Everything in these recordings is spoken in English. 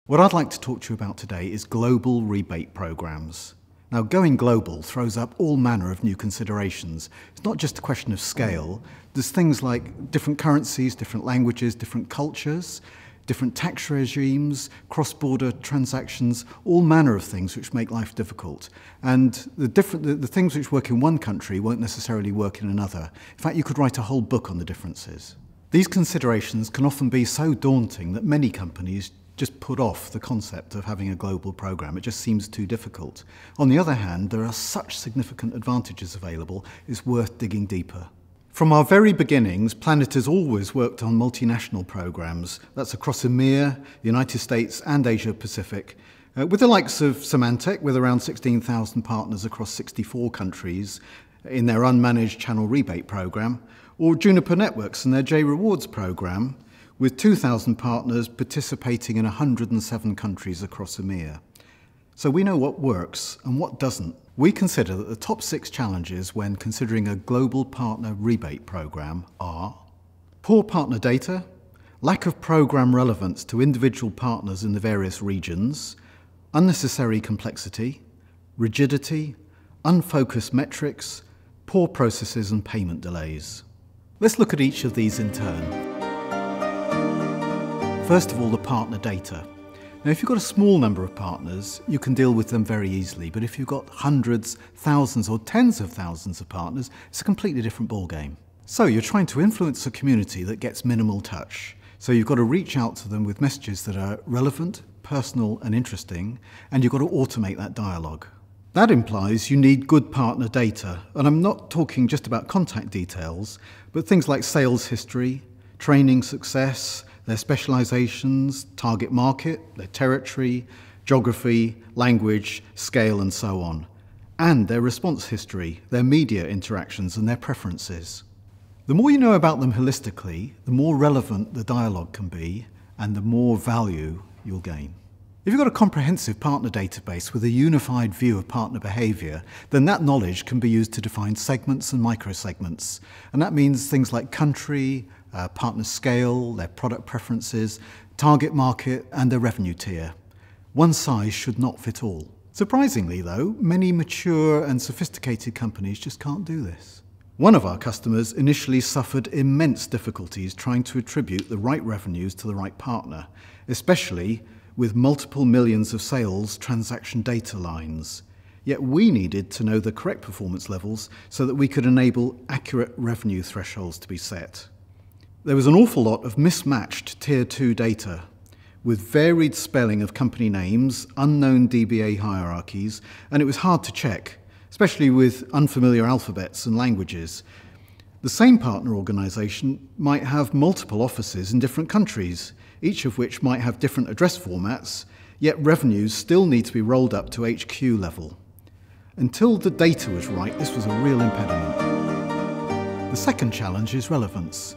What I'd like to talk to you about today is global rebate programs. Now, going global throws up all manner of new considerations. It's not just a question of scale. There's things like different currencies, different languages, different cultures, different tax regimes, cross-border transactions, all manner of things which make life difficult. And the things which work in one country won't necessarily work in another. In fact, you could write a whole book on the differences. These considerations can often be so daunting that many companies just put off the concept of having a global program. It just seems too difficult. On the other hand, there are such significant advantages available, it's worth digging deeper. From our very beginnings, Planet has always worked on multinational programs. That's across EMEA, the United States and Asia Pacific, with the likes of Symantec, with around 16,000 partners across 64 countries in their unmanaged channel rebate program, or Juniper Networks and their J-Rewards program, with 2,000 partners participating in 107 countries across EMEA. So we know what works and what doesn't. We consider that the top 6 challenges when considering a global partner rebate program are poor partner data, lack of program relevance to individual partners in the various regions, unnecessary complexity, rigidity, unfocused metrics, poor processes and payment delays. Let's look at each of these in turn. First of all, the partner data. Now, if you've got a small number of partners, you can deal with them very easily. But if you've got hundreds, thousands, or tens of thousands of partners, it's a completely different ballgame. So you're trying to influence a community that gets minimal touch. So you've got to reach out to them with messages that are relevant, personal, and interesting, and you've got to automate that dialogue. That implies you need good partner data. And I'm not talking just about contact details, but things like sales history, training success, their specializations, target market, their territory, geography, language, scale, and so on. And their response history, their media interactions, and their preferences. The more you know about them holistically, the more relevant the dialogue can be, and the more value you'll gain. If you've got a comprehensive partner database with a unified view of partner behavior, then that knowledge can be used to define segments and microsegments. And that means things like country, partner scale, their product preferences, target market, and their revenue tier. One size should not fit all. Surprisingly, though, many mature and sophisticated companies just can't do this. One of our customers initially suffered immense difficulties trying to attribute the right revenues to the right partner, especially with multiple millions of sales transaction data lines. Yet we needed to know the correct performance levels so that we could enable accurate revenue thresholds to be set. There was an awful lot of mismatched Tier 2 data, with varied spelling of company names, unknown DBA hierarchies, and it was hard to check, especially with unfamiliar alphabets and languages. The same partner organization might have multiple offices in different countries, each of which might have different address formats, yet revenues still need to be rolled up to HQ level. Until the data was right, this was a real impediment. The second challenge is relevance.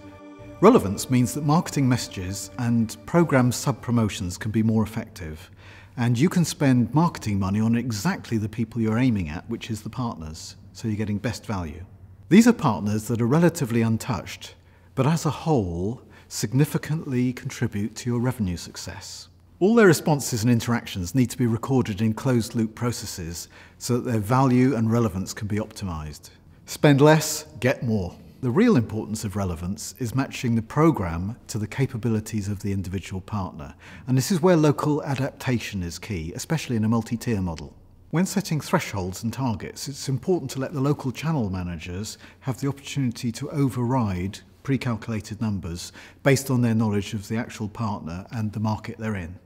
Relevance means that marketing messages and program sub-promotions can be more effective, and you can spend marketing money on exactly the people you're aiming at, which is the partners, so you're getting best value. These are partners that are relatively untouched, but as a whole, significantly contribute to your revenue success. All their responses and interactions need to be recorded in closed-loop processes so that their value and relevance can be optimized. Spend less, get more. The real importance of relevance is matching the program to the capabilities of the individual partner. And this is where local adaptation is key, especially in a multi-tier model. When setting thresholds and targets, it's important to let the local channel managers have the opportunity to override pre-calculated numbers based on their knowledge of the actual partner and the market they're in.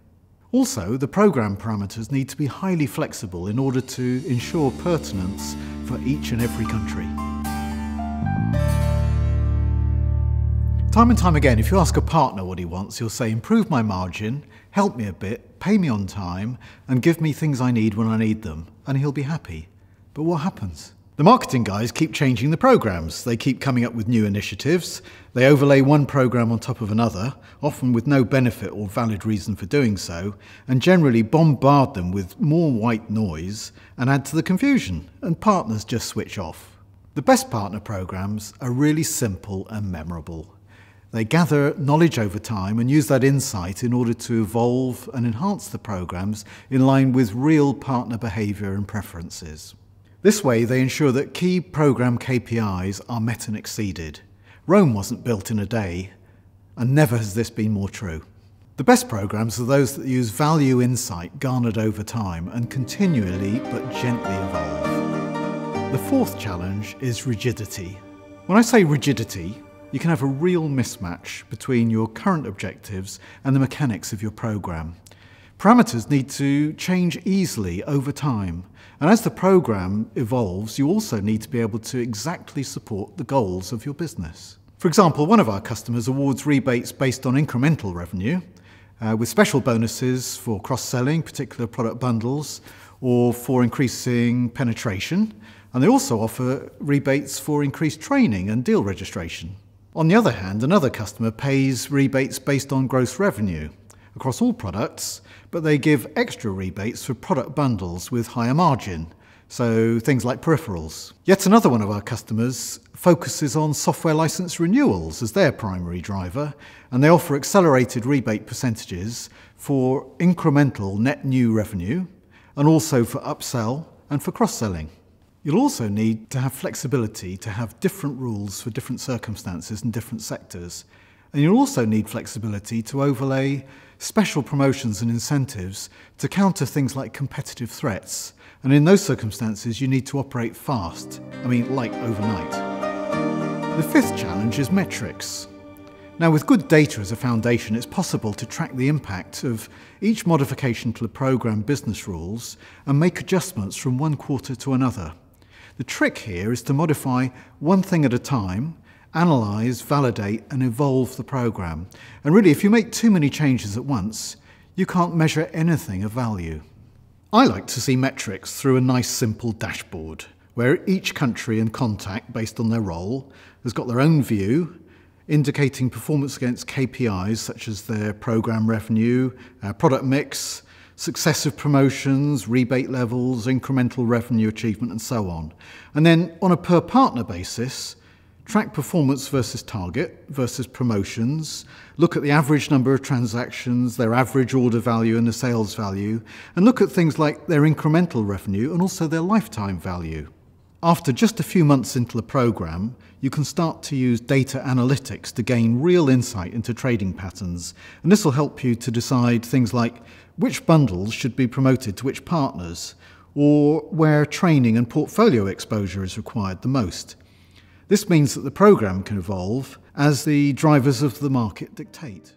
Also, the program parameters need to be highly flexible in order to ensure pertinence for each and every country. Time and time again, if you ask a partner what he wants, he'll say, improve my margin, help me a bit, pay me on time, and give me things I need when I need them, and he'll be happy. But what happens? The marketing guys keep changing the programs. They keep coming up with new initiatives. They overlay one program on top of another, often with no benefit or valid reason for doing so, and generally bombard them with more white noise and add to the confusion, and partners just switch off. The best partner programs are really simple and memorable. They gather knowledge over time and use that insight in order to evolve and enhance the programs in line with real partner behaviour and preferences. This way they ensure that key program KPIs are met and exceeded. Rome wasn't built in a day, and never has this been more true. The best programs are those that use value insight garnered over time and continually but gently evolve. The fourth challenge is rigidity. When I say rigidity, you can have a real mismatch between your current objectives and the mechanics of your program. Parameters need to change easily over time, and as the program evolves, you also need to be able to exactly support the goals of your business. For example, one of our customers awards rebates based on incremental revenue, with special bonuses for cross-selling particular product bundles or for increasing penetration, and they also offer rebates for increased training and deal registration. On the other hand, another customer pays rebates based on gross revenue across all products, but they give extra rebates for product bundles with higher margin, so things like peripherals. Yet another one of our customers focuses on software license renewals as their primary driver, and they offer accelerated rebate percentages for incremental net new revenue, and also for upsell and for cross-selling. You'll also need to have flexibility to have different rules for different circumstances and different sectors. And you'll also need flexibility to overlay special promotions and incentives to counter things like competitive threats. And in those circumstances, you need to operate fast, like overnight. The fifth challenge is metrics. Now, with good data as a foundation, it's possible to track the impact of each modification to the program business rules and make adjustments from one quarter to another. The trick here is to modify one thing at a time, analyse, validate and evolve the program. And really, if you make too many changes at once, you can't measure anything of value. I like to see metrics through a nice simple dashboard, where each country and contact, based on their role, has got their own view, indicating performance against KPIs such as their program revenue, product mix, successive promotions, rebate levels, incremental revenue achievement and so on. And then on a per partner basis, track performance versus target versus promotions, look at the average number of transactions, their average order value and the sales value, and look at things like their incremental revenue and also their lifetime value. After just a few months into the program, you can start to use data analytics to gain real insight into trading patterns, and this will help you to decide things like which bundles should be promoted to which partners, or where training and portfolio exposure is required the most. This means that the program can evolve as the drivers of the market dictate.